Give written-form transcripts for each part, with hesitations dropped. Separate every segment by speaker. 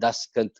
Speaker 1: 10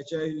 Speaker 2: HIV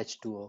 Speaker 1: H2O.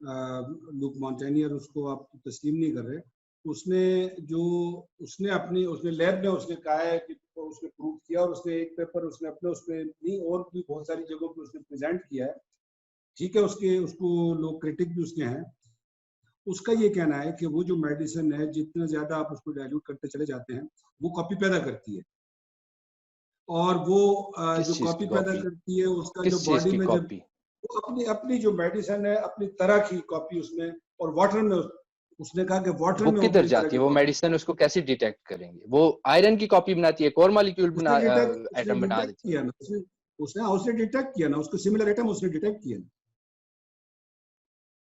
Speaker 2: Look Montagnier, उसको आप तस्लीम नहीं कर रहे, उसने अपने लैब में उसने कहा है कि उसने प्रूव किया, और उसने एक पेपर उसने अपने उसमें नहीं और भी बहुत सारी जगहों पे उसने प्रेजेंट किया है, ठीक है, उसको लोग क्रिटिक भी उसके हैं। उसका ये कहना है कि वो जो मेडिसिन है जितना ज्यादा आप उसको डाइल्यूट करते चले जाते हैं वो कॉपी पैदा करती है, और वो जो कॉपी पैदा करती है उसका जो बॉडी में जब वो अपनी जो मेडिसिन है अपनी तरह की कॉपी उसमें, और वाटर में उसने कहा कि वाटर में
Speaker 1: किधर जाती है वो मेडिसिन, उसको कैसे डिटेक्ट करेंगे? वो आयरन की कॉपी बनाती है, एक और मॉलिक्यूल एटम बना देती है।
Speaker 2: उसने डिटेक्ट किया ना, उसको सिमिलर एटम उसने डिटेक्ट किया ना,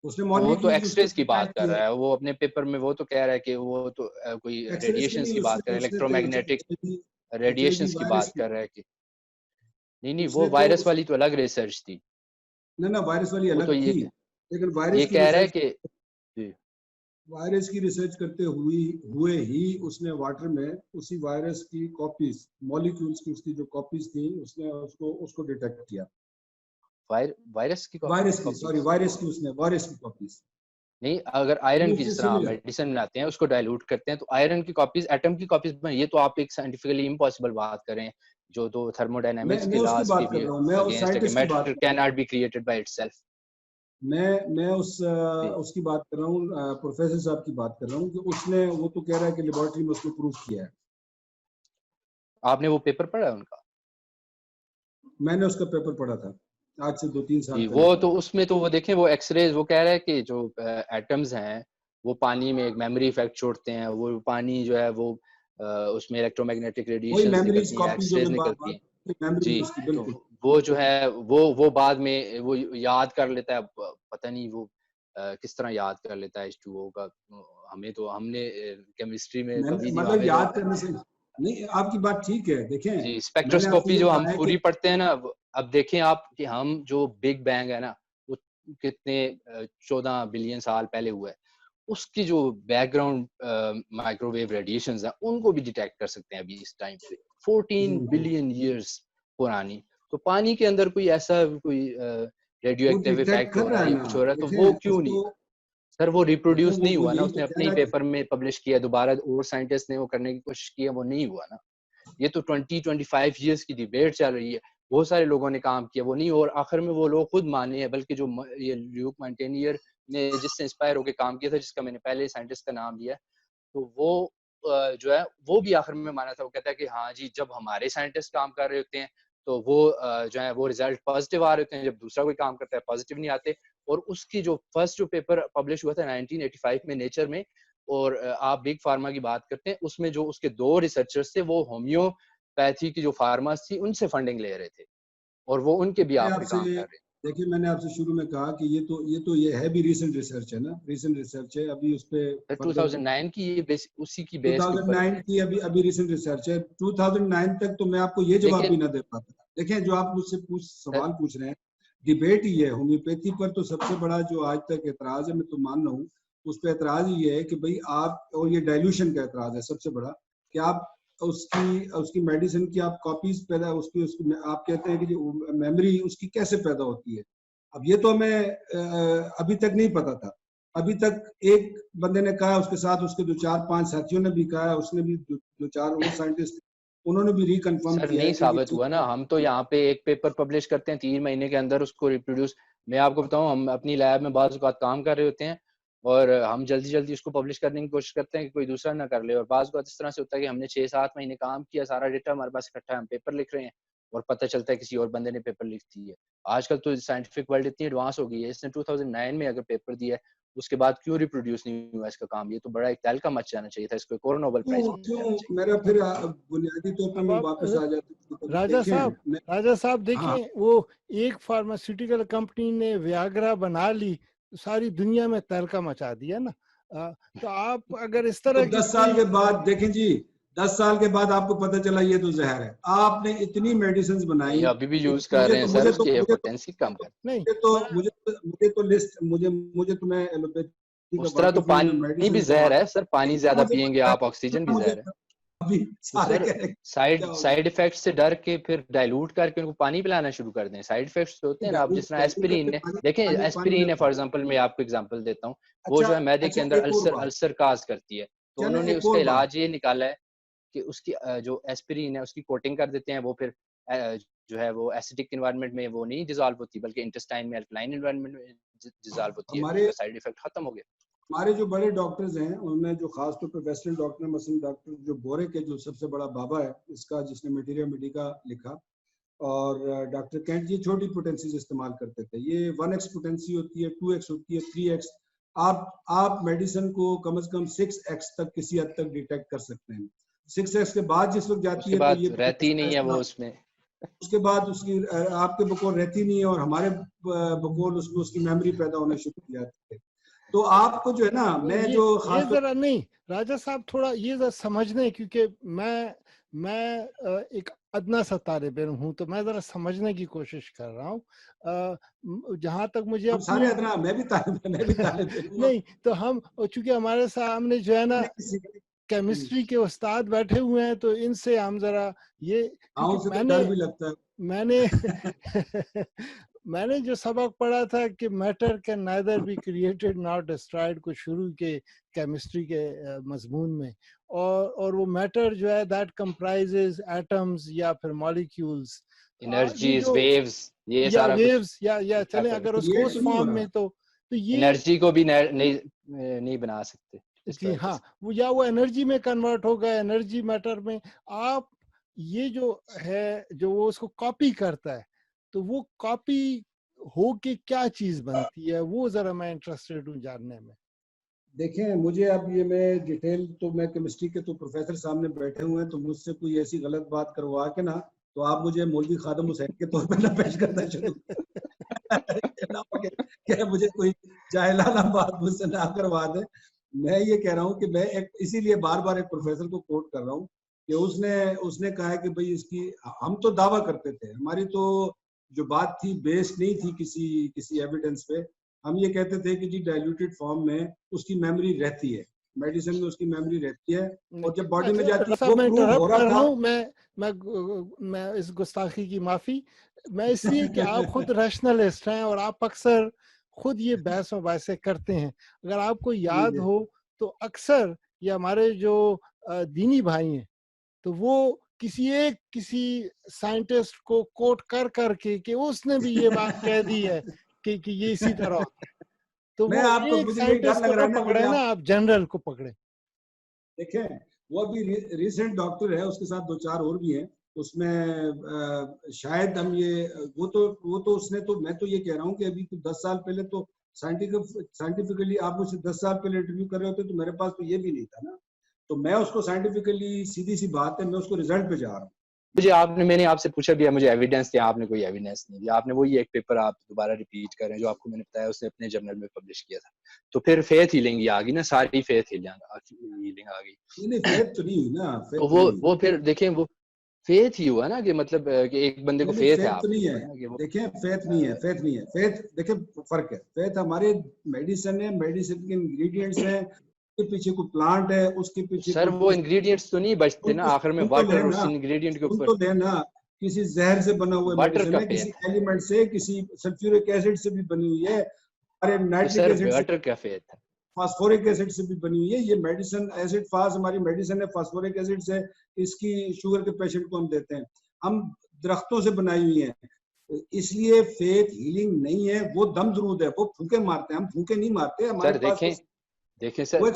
Speaker 2: उसने
Speaker 1: वो तो एक्सरेज की बात कर रहा है, वो अपने पेपर में वो तो कह रहा है कि वो तो कोई रेडिएशंस की बात कर रहा है, इलेक्ट्रोमैग्नेटिक रेडिएशंस की बात कर रहा है कि नहीं वो वायरस वाली तो अलग रिसर्च थी
Speaker 2: ना, वायरस वाली अलग थी, लेकिन वायरस
Speaker 1: ये कह रहा है कि
Speaker 2: वायरस की रिसर्च करते हुए ही उसने वाटर में उसी वायरस की कॉपीज, मॉलिक्यूल्स की उसकी जो कॉपीज थी उसने उसको डिटेक्ट किया।
Speaker 1: वायरस की
Speaker 2: कॉपीज
Speaker 1: नहीं, अगर आयरन की जिस तरह मेडिसिन बनाते हैं उसको डाइल्यूट करते हैं तो आयरन की कॉपीज एटम की कॉपीज में, ये तो आप एक साइंटिफिकली इम्पॉसिबल बात करें जो तो थर्मोडायनामिक्स के लॉज की भी अगेंस्ट है कि matter can not be created by itself.
Speaker 2: मैं उसकी बात कर रहा हूँ, प्रोफेसर साहब की बात कर रहा हूँ कि उसने वो तो कह रहा है कि लेबोरेटरी में उसने प्रूफ किया है।
Speaker 1: आपने वो पेपर पढ़ा है उनका?
Speaker 2: मैंने उसका पेपर पढ़ा था आज से 2-3 साल पहले।
Speaker 1: वो तो उसमें तो वो देखें वो एक्सरेज, वो कह रहा है कि जो एटम्स हैं वो पानी में एक मेमोरी इफेक्ट छोड़ते हैं, वो पानी जो है वो उसमें इलेक्ट्रोमैग्नेटिक रेडिएशंस निकलती हैं, एक्सरेज निकलती हैं जी, तो वो जो है वो बाद में वो याद कर लेता है, पता नहीं वो किस तरह याद कर लेता है H2O का, हमने केमिस्ट्री में कभी नहीं,
Speaker 2: मतलब याद करने से नहीं, आपकी बात ठीक है। देखें
Speaker 1: जी, स्पेक्ट्रोस्कोपी जो हम पूरी पढ़ते हैं ना, अब देखें आप कि हम जो बिग बैंग है ना वो कितने 14 बिलियन साल पहले हुआ है, उसकी जो बैकग्राउंड माइक्रोवेव रेडिएशंस हैं उनको भी डिटेक्ट कर सकते हैं अभी इस टाइम पे 14 बिलियन ईयर्स पुरानी। तो पानी के अंदर कोई ऐसा कोई रेडियो एक्टिव इफेक्ट हो रहा है या कुछ हो रहा है तो वो क्यों नहीं सर, वो रिप्रोड्यूस नहीं हुआ ना, उसने अपने ही पेपर में पब्लिश किया, दोबारा और साइंटिस्ट ने वो करने की कोशिश की है, वो नहीं हुआ ना। ये तो 20-25 इयर्स की डिबेट चल रही है, बहुत सारे लोगों ने काम किया, वो नहीं, और आखिर में वो लोग खुद माने हैं, बल्कि जो ये ल्यूक मॉन्टेनियर ने जिससे इंस्पायर होकर काम किया था, जिसका मैंने पहले साइंटिस्ट का नाम लिया, तो वो जो है वो भी आखिर में माना था। वो कहता है कि हाँ जी, जब हमारे साइंटिस्ट काम कर रहे होते हैं तो वो जो है वो रिजल्ट पॉजिटिव आ रहे होते हैं, जब दूसरा कोई काम करता है पॉजिटिव नहीं आते। और उसकी जो फर्स्ट जो पेपर पब्लिश हुआ था 1985 में नेचर में, और आप बिग फार्मा की बात करते हैं, उसमें जो उसके 2 रिसर्चर्स थे वो होम्योपैथी की जो फार्मास थी उनसे फंडिंग ले रहे थे, और वो उनके भी आप काम कर रहे हैं।
Speaker 2: देखिए, मैंने आपसे शुरू में कहा कि ये है भी रीसेंट रिसर्च है ना, रीसेंट रिसर्च है, अभी उस पे
Speaker 1: 2009 की ये उसी की बेस
Speaker 2: 2009 की अभी रीसेंट रिसर्च है। 2009 तक तो मैं आपको ये जवाब भी ना दे पाता। देखिए, जो आप मुझसे सवाल पूछ रहे हैं, डिबेट ही है होम्योपैथी पर, तो सबसे बड़ा जो आज तक एतराज है, मैं तो मान रहा हूँ उस पर एतराज ये है कि भाई आप, और ये डाइल्यूशन का एतराज है सबसे बड़ा, कि आप उसकी मेडिसिन की आप कॉपीज पैदा उसकी आप कहते हैं कि जो मेमोरी उसकी कैसे पैदा होती है। अब ये तो हमें अभी तक नहीं पता था। अभी तक एक बंदे ने कहा, उसके साथ उसके 2-4-5 साथियों ने भी कहा, उसने भी 2-4 और साइंटिस्ट उन्होंने भी रिकन्फर्म किया।
Speaker 1: नहीं साबित हुआ ना, हम तो यहाँ पे एक पेपर पब्लिश करते हैं 3 महीने के अंदर उसको रिप्रोड्यूस, मैं आपको बताऊं हम अपनी लैब में बाज़ औक़ात काम कर रहे होते हैं और हम जल्दी उसको पब्लिश करने की कोशिश करते हैं कि कोई दूसरा ना कर ले, और बाज़ औक़ात इस तरह से होता है कि हमने 6-7 महीने काम किया, सारा डेटा हमारे पास इकट्ठा है, हम पेपर लिख रहे हैं और पता चलता है किसी और बंदे ने पेपर लिख दी है। आजकल तो साइंटिफिक वर्ल्ड इतनी एडवांस हो गई है, इसने 2009 में अगर पेपर दिया है उसके बाद क्यों रिप्रोड्यूस नहीं हुआ इसका काम? ये तो बड़ा एक तहलका मच जाना चाहिए था, इसको एक और नोबेल प्राइज मिलना चाहिए।
Speaker 2: मेरा फिर बुनियादी तौर पर मैं वापस आ जाता हूं।
Speaker 3: राजा साहब देखिए, वो एक फार्मास्यूटिकल कंपनी ने वियाग्रा बना ली, सारी दुनिया में तहलका मचा दिया ना। तो आप अगर इस तरह
Speaker 2: 10 साल के बाद देखें जी, 10 साल के बाद आपको पता चला ये तो जहर है। आपने इतनी मेडिसिन बनाई,
Speaker 1: अभी भी यूज कर रहे हैं सर, उसकी पोटेंसी कम कर।
Speaker 3: नहीं
Speaker 2: मुझे तो लिस्ट मुझे तो मैं एलोपैथी
Speaker 1: उस तरह तो पानी भी जहर है सर, पानी ज्यादा पिएंगे आप, ऑक्सीजन भी जहर है।
Speaker 2: अभी सारे कह रहे हैं
Speaker 1: साइड इफेक्ट से डर के फिर डाइल्यूट करके उनको पानी पिलाना शुरू कर दें. साइड इफेक्ट्स होते हैं ना. अब जिस तरह एस्पिरिन है, देखें एस्पिरिन है फॉर एग्जांपल, मैं आपको एग्जांपल देता हूँ, वो जो है मैदे के अंदर अल्सर काज करती है, तो उन्होंने उसका इलाज ये निकाला है कि उसकी जो एस्पिरिन है उसकी कोटिंग कर देते हैं, वो फिर जो है वो एसिडिक एनवायरनमेंट में वो नहीं डिसॉल्व होती बल्कि इंटेस्टाइन में अल्कलाइन एनवायरनमेंट में डिसॉल्व होती है. उसका साइड इफेक्ट खत्म हो गया.
Speaker 2: हमारे जो बड़े डॉक्टर्स हैं उनमें जो खासतौर पर वेस्टर्न डॉक्टर, मसलन डॉक्टर जो बोरे के जो सबसे बड़ा बाबा है इसका, जिसने मटीरियल मेडिका लिखा, और डॉक्टर कैंट, ये छोटी पोटेंसीज इस्तेमाल करते थे. ये 1x पोटेंसी होती है, 2x होती है, 3x. आप मेडिसिन को कम से कम 6x तक किसी हद तक डिटेक्ट कर सकते हैं. 6x के बाद जिस वक्त जाती है तो ये
Speaker 1: रहती नहीं है वो उसमें,
Speaker 2: उसके बाद उसकी आपके बकौल रहती नहीं है और हमारे बकौल उसमें उसकी मेमोरी पैदा होना शुरू हो जाती है. तो आपको जो है ना, मैं जो
Speaker 3: ये जरा नहीं राजा साहब, थोड़ा ये जरा समझने, क्योंकि मैं एक अदना सा तालिब इल्म हूँ, तो मैं जरा समझने की कोशिश कर रहा हूँ. जहाँ तक मुझे
Speaker 2: सारे अदना, मैं भी तालिब
Speaker 3: नहीं तो हम, चूंकि हमारे सामने जो है ना केमिस्ट्री के उस्ताद बैठे हुए हैं, तो इनसे हम जरा ये,
Speaker 2: डर भी लगता है.
Speaker 3: मैंने जो सबक पढ़ा था कि matter can neither be created not destroyed को शुरू के केमिस्ट्री के मजमून में, और वो मैटर जो है दैट कंप्राइजेस एटम्स या फिर मॉलिक्यूल्स,
Speaker 1: एनर्जीज, वेव्स, ये सारा
Speaker 3: वेव्स या चले अगर उसको उस फॉर्म में, तो ये
Speaker 1: एनर्जी को भी नहीं बना सकते
Speaker 3: जी हाँ, वो एनर्जी में कन्वर्ट होगा, एनर्जी मैटर में. आप ये जो है जो वो उसको कॉपी करता है, तो वो कॉपी हो के क्या चीज बनती है, वो जरा मैं इंटरेस्टेड हूँ जानने में.
Speaker 2: देखें, मुझे अब ये मैं डिटेल, तो मैं केमिस्ट्री के तो प्रोफेसर सामने बैठे हुए हैं, तो मुझसे कोई ऐसी गलत बात करवा के ना, तो आप मुझे मौलवी खादम हुसैन के तौर पर ना पेश करना शुरू क्या मुझे कोई जाहिलाना बात मुझसे ना करवा दे. मैं ये कह रहा हूँ कि मैं इसीलिए बार बार एक प्रोफेसर को कोट कर रहा हूँ कि उसने कहा है कि भाई इसकी, हम तो दावा करते थे, हमारी तो जो बात थी बेस्ड नहीं थी किसी एविडेंस पे. हम ये कहते थे कि जी डाइल्यूटेड फॉर्म में उसकी मेमोरी रहती है, मेडिसिन में उसकी मेमोरी रहती है, और जब बॉडी में जाती है वो प्रूव हो रहा था.
Speaker 3: मैं इस गुस्ताखी की माफी, मैं इसलिए कि आप खुद रैशनलिस्ट हैं और आप अक्सर खुद ये बहस मुबाहिसे करते हैं. अगर आपको याद हो तो अक्सर ये हमारे जो दीनी भाई हैं, तो वो किसी साइंटिस्ट को कोट कर करके कि उसने भी ये बात कह दी है कि ये इसी तरह होता है, तो वो एक साइंटिस्ट को पकड़े ना, आप जनरल को पकड़े.
Speaker 2: देखें, वो अभी रिसेंट डॉक्टर है, उसके साथ 2-4 और भी हैं, उसमें शायद हम ये वो तो उसने तो, मैं तो ये कह रहा हूँ कि अभी तो 10 साल पहले तो साइंटिफिकली आप मुझसे 10 साल पहले इंटरव्यू कर रहे होते तो मेरे पास तो ये भी नहीं था ना. तो मैं उसको साइंटिफिकली, सीधी सी बात है, मैं उसको रिजल्ट पे जा रहा हूँ.
Speaker 1: मैंने आपसे पूछा भी है, मुझे एविडेंस दिया, आपने कोई एविडेंस नहीं दिया. आपने वही एक पेपर आप दोबारा रिपीट कर रहे हैं जो आपको मैंने बताया, उसने अपने जर्नल में पब्लिश किया था. तो फिर फेथ हीलिंग आ गई ना, सारी फेथ हीलिंग आ गई.
Speaker 2: नहीं, फेथ तो नहीं हुई ना.
Speaker 1: तो वो फिर देखें, वो फेथ ही हुआ ना, कि मतलब कि एक बंदे को फेथ है. आप
Speaker 2: नहीं है, देखें, फेथ नहीं है. फेथ देखें, फर्क है. फेथ हमारे मेडिसिन है, मेडिसिन के इंग्रेडिएंट्स हैं, के पीछे कोई प्लांट है, उसके पीछे
Speaker 1: सर वो इंग्रेडिएंट्स तो नहीं बचते ना आखिर में, वाटर उस इंग्रेडिएंट के ऊपर
Speaker 2: तो देना, किसी जहर से बना हुआ मेडिसिन है, किसी एलिमेंट से, किसी सल्फ्यूरिक एसिड से भी बनी हुई है, अरे नाइट्रिक एसिड,
Speaker 1: वाटर का फेथ है,
Speaker 2: फास्फोरिक एसिड से भी बनी हुई है. ये मेडिसिन एसिड फास हमारी मेडिसिन है, फास्फोरिक एसिड से इसकी शुगर के पेशेंट को हम देते हैं. हम दरख्तों से बनाई हुई है, इसलिए फेथ हीलिंग नहीं है. वो दम जरूर है, वो फूके मारते हैं, हम फूके नहीं मारते. हमारे पास
Speaker 1: देखें सर,
Speaker 2: वो एक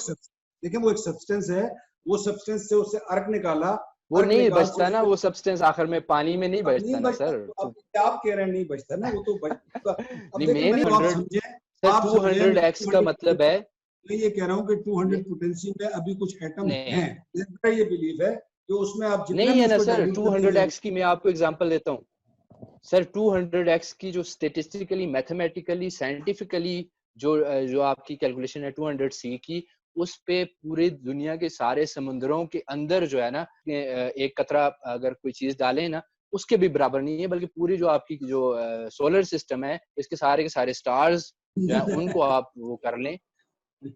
Speaker 2: सब्सटेंस है, वो सब्सटेंस से उससे अर्क निकाला,
Speaker 1: वो नहीं बचता ना, वो सब्सटेंस आखिर में पानी में नहीं बचता ना सर.
Speaker 2: आप कह रहे हैं नहीं बचता ना, वो तो
Speaker 1: नहीं. 200x का मतलब है,
Speaker 2: मैं ये कह रहा हूँ कि 200 पोटेंसी में अभी कुछ एटम हैं, मेरा ये बिलीव है कि उसमें आप
Speaker 1: नहीं है ना सर. 200x की मैं आपको एग्जांपल देता हूँ सर. 200x की जो स्टेटिस्टिकली, मैथमेटिकली, साइंटिफिकली जो आपकी कैलकुलेशन है 200c की, उस पे पूरे दुनिया के सारे समुद्रों के अंदर जो है ना, एक कतरा अगर कोई चीज डाले ना, उसके भी बराबर नहीं है. बल्कि पूरी जो आपकी जो सोलर सिस्टम है, इसके सारे के सारे स्टार्स जो है उनको आप वो कर लें,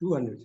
Speaker 2: 200.